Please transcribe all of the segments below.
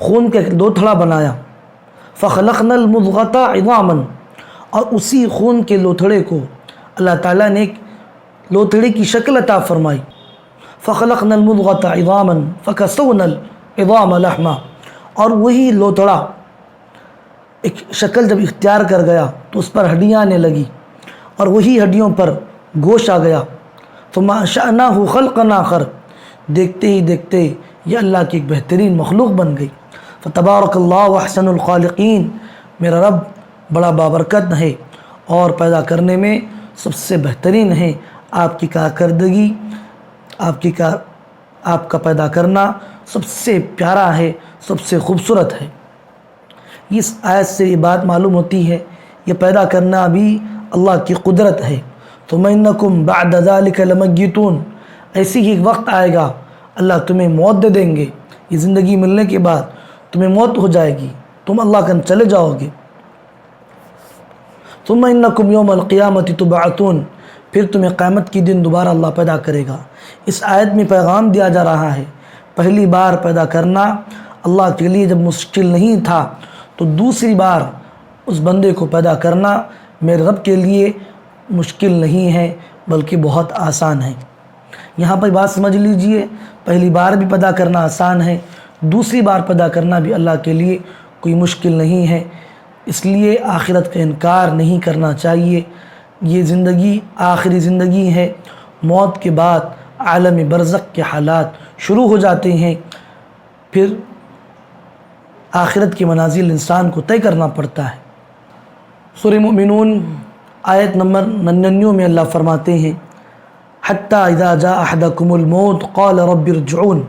خون کا ایک لوتھڑا بنایا، فخلقنا المضغۃ عظاما، اور اسی خون کے لوتھڑے کو اللہ تعالیٰ نے ایک لوتھڑے کی شکل عطا فرمائی، فخلقنا المضغۃ عظاما فکسونا العظام لحما، اور وہی لوتھڑا ایک شکل جب اختیار کر گیا تو اس پر ہڈیاں آنے لگی، اور وہی ہڈیوں پر گوشت آ گیا، ثم انشأناہ خلقا آخر، دیکھتے ہی دیکھتے یہ اللہ کی ایک بہترین مخلوق بن گئی۔ فتبارک اللہ احسن الخالقین، میرا رب بڑا بابرکت ہے اور پیدا کرنے میں سب سے بہترین ہے۔ آپ کی کارکردگی، آپ کا پیدا کرنا سب سے پیارا ہے، سب سے خوبصورت ہے۔ اس آیت سے یہ بات معلوم ہوتی ہے یہ پیدا کرنا بھی اللہ کی قدرت ہے۔ ثم انکم بعد ذلک لمیتون، ایسی ہی ایک وقت آئے گا اللہ تمہیں موت دے دیں گے، یہ زندگی ملنے کے بعد تمہیں موت ہو جائے گی، تم اللہ کے چلے جاؤ گے۔ ثم انکم یوم القیامۃ تبعثون، پھر تمہیں قیامت کی دن دوبارہ اللہ پیدا کرے گا۔ اس آیت میں پیغام دیا جا رہا ہے پہلی بار پیدا کرنا اللہ کے لیے جب مشکل نہیں تھا تو دوسری بار اس بندے کو پیدا کرنا میرے رب کے لیے مشکل نہیں ہے بلکہ بہت آسان ہے۔ یہاں پر بات سمجھ لیجئے، پہلی بار بھی پیدا کرنا آسان ہے، دوسری بار پیدا کرنا بھی اللہ کے لیے کوئی مشکل نہیں ہے، اس لیے آخرت کا انکار نہیں کرنا چاہیے۔ یہ زندگی آخری زندگی ہے، موت کے بعد عالم برزخ کے حالات شروع ہو جاتے ہیں، پھر آخرت کی منازل انسان کو طے کرنا پڑتا ہے۔ سورہ مومنون آیت نمبر 99 میں اللہ فرماتے ہیں حتیٰ اذا جاء احدکم الموت قال رب ارجعون،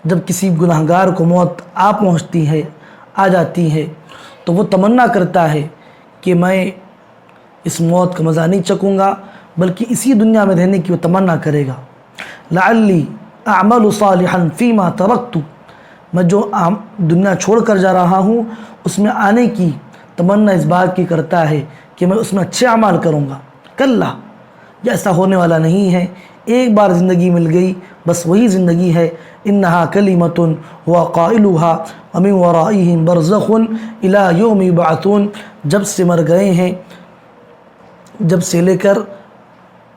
جب کسی گناہگار کو موت پہنچتی ہے، آ جاتی ہے، تو وہ تمنا کرتا ہے کہ میں اس موت کا مزہ نہیں چکوں گا، بلکہ اسی دنیا میں رہنے کی وہ تمنا کرے گا۔ لعلی اعمل صالحا فیما ترکت، میں جو دنیا چھوڑ کر جا رہا ہوں اس میں آنے کی تمنا اس بات کی کرتا ہے کہ میں اس میں اچھے اعمال کروں گا۔ کلا، یہ ایسا ہونے والا نہیں ہے، ایک بار زندگی مل گئی بس وہی زندگی ہے۔ انہا کلمۃ ہوا قائلھا ومن ورائہم برزخ الی یوم یبعثون، جب سے مر گئے ہیں، جب سے لے کر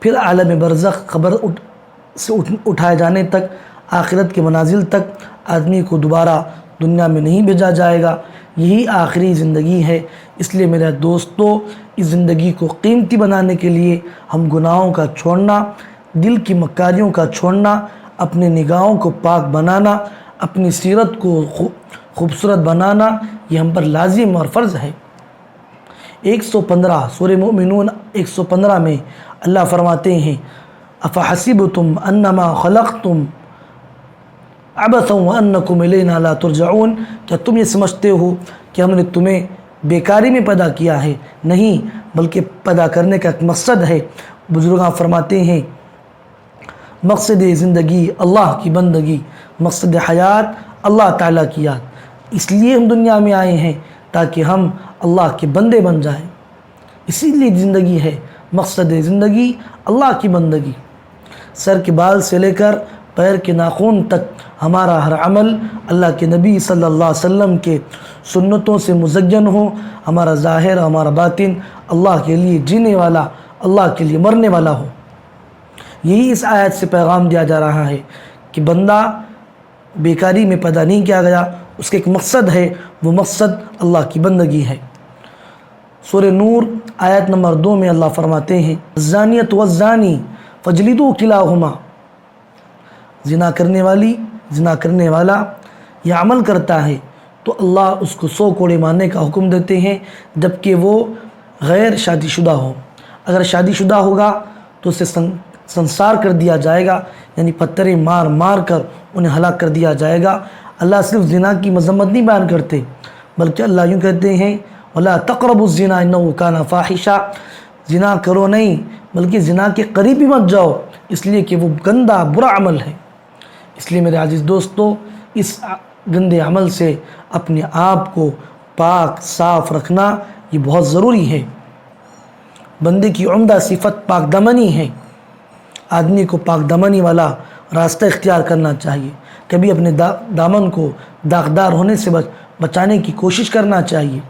پھر عالم برزخ قبر سے اٹھائے جانے تک، آخرت کے منازل تک آدمی کو دوبارہ دنیا میں نہیں بھیجا جائے گا، یہی آخری زندگی ہے۔ اس لیے میرے دوستو، اس زندگی کو قیمتی بنانے کے لیے ہم گناہوں کا چھوڑنا، دل کی مکاریوں کا چھوڑنا، اپنے نگاہوں کو پاک بنانا، اپنی سیرت کو خوبصورت بنانا، یہ ہم پر لازم اور فرض ہے۔ 115 سورہ مومنون 115 میں اللہ فرماتے ہیں افحسبتم انما خلقتم عبثا وانکم الینا لا ترجعون، کیا تم یہ سمجھتے ہو کہ ہم نے تمہیں بیکاری میں پیدا کیا ہے؟ نہیں، بلکہ پیدا کرنے کا ایک مقصد ہے۔ بزرگاں فرماتے ہیں مقصد زندگی اللہ کی بندگی، مقصد حیات اللہ تعالیٰ کی یاد، اس لیے ہم دنیا میں آئے ہیں تاکہ ہم اللہ کے بندے بن جائیں، اسی لیے زندگی ہے، مقصد زندگی اللہ کی بندگی۔ سر کے بال سے لے کر پیر کے ناخن تک ہمارا ہر عمل اللہ کے نبی صلی اللہ علیہ وسلم کے سنتوں سے مزین ہو، ہمارا ظاہر ہمارا باطن اللہ کے لیے جینے والا، اللہ کے لیے مرنے والا ہو۔ یہی اس آیت سے پیغام دیا جا رہا ہے کہ بندہ بیکاری میں پیدا نہیں کیا گیا، اس کا ایک مقصد ہے، وہ مقصد اللہ کی بندگی ہے۔ سورہ نور آیت نمبر 2 میں اللہ فرماتے ہیں الزانیۃ والزانی فاجلدوا کلاہما، زنا کرنے والی، زنا کرنے والا یہ عمل کرتا ہے تو اللہ اس کو 100 کوڑے مارنے کا حکم دیتے ہیں، جبکہ وہ غیر شادی شدہ ہو۔ اگر شادی شدہ ہوگا تو اسے سنسار کر دیا جائے گا، یعنی پتھریں مار مار کر انہیں ہلاک کر دیا جائے گا۔ اللہ صرف زنا کی مذمت نہیں بیان کرتے، بلکہ اللہ یوں کہتے ہیں وَلَا تَقْرَبُوا الزِّنَا إِنَّهُ كَانَ فَاحِشًا، زنا کرو نہیں بلکہ زنا کے قریب بھی مت جاؤ، اس لیے کہ وہ گندہ برا عمل ہے۔ اس لیے میرے عزیز دوستو، اس گندے عمل سے اپنے آپ کو پاک صاف رکھنا یہ بہت ضروری ہے۔ بندے کی عمدہ صفت پاک دمنی ہے، آدمی کو پاک دمنی والا راستہ اختیار کرنا چاہیے، کبھی اپنے دامن کو داغدار ہونے سے بچانے کی کوشش کرنا چاہیے۔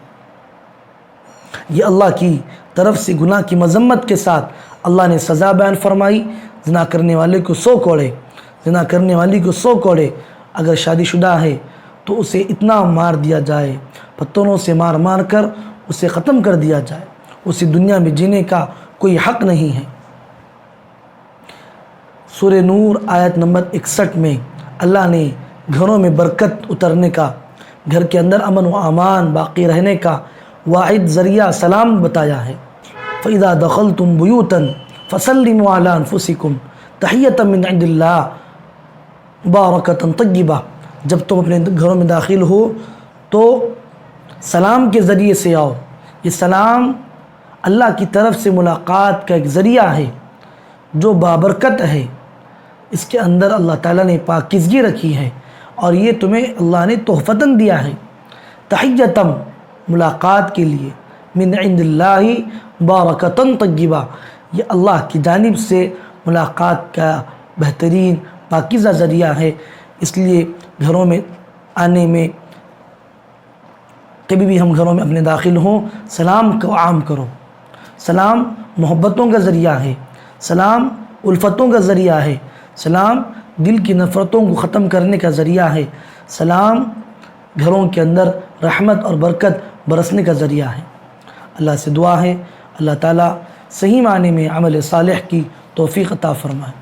یہ اللہ کی طرف سے گناہ کی مذمت کے ساتھ اللہ نے سزا بیان فرمائی۔ زنا کرنے والے کو 100 کوڑے، زنا کرنے والی کو 100 کوڑے، اگر شادی شدہ ہے تو اسے اتنا مار دیا جائے، پتھروں سے مار مار کر اسے ختم کر دیا جائے، اسے دنیا میں جینے کا کوئی حق نہیں ہے۔ سورہ نور آیت نمبر 61 میں اللہ نے گھروں میں برکت اترنے کا، گھر کے اندر امن و امان باقی رہنے کا واحد ذریعہ سلام بتایا ہے۔ فَإِذَا دَخَلْتُمْ بُيُوتًا فَسَلِّمُوا عَلَىٰ أَنفُسِكُمْ تَحِيَّةً مِّنْ عِندِ اللَّهِ مُبَارَكَةً طَيِّبَةً، جب تم اپنے گھروں میں داخل ہو تو سلام کے ذریعے سے آؤ۔ یہ سلام اللہ کی طرف سے ملاقات کا ایک ذریعہ ہے جو بابرکت ہے، اس کے اندر اللہ تعالیٰ نے پاکیزگی رکھی ہے اور یہ تمہیں اللہ نے تحفتاً دیا ہے۔ تحیتاً ملاقات کے لیے، من عند اللہ مبارکۃ طیبہ، یہ اللہ کی جانب سے ملاقات کا بہترین پاکیزہ ذریعہ ہے۔ اس لیے گھروں میں آنے میں، کبھی بھی ہم گھروں میں اپنے داخل ہوں، سلام کو عام کرو۔ سلام محبتوں کا ذریعہ ہے، سلام الفتوں کا ذریعہ ہے، سلام دل کی نفرتوں کو ختم کرنے کا ذریعہ ہے، سلام گھروں کے اندر رحمت اور برکت برسنے کا ذریعہ ہے۔ اللہ سے دعا ہے اللہ تعالیٰ صحیح معنی میں عمل صالح کی توفیق عطا فرمائے۔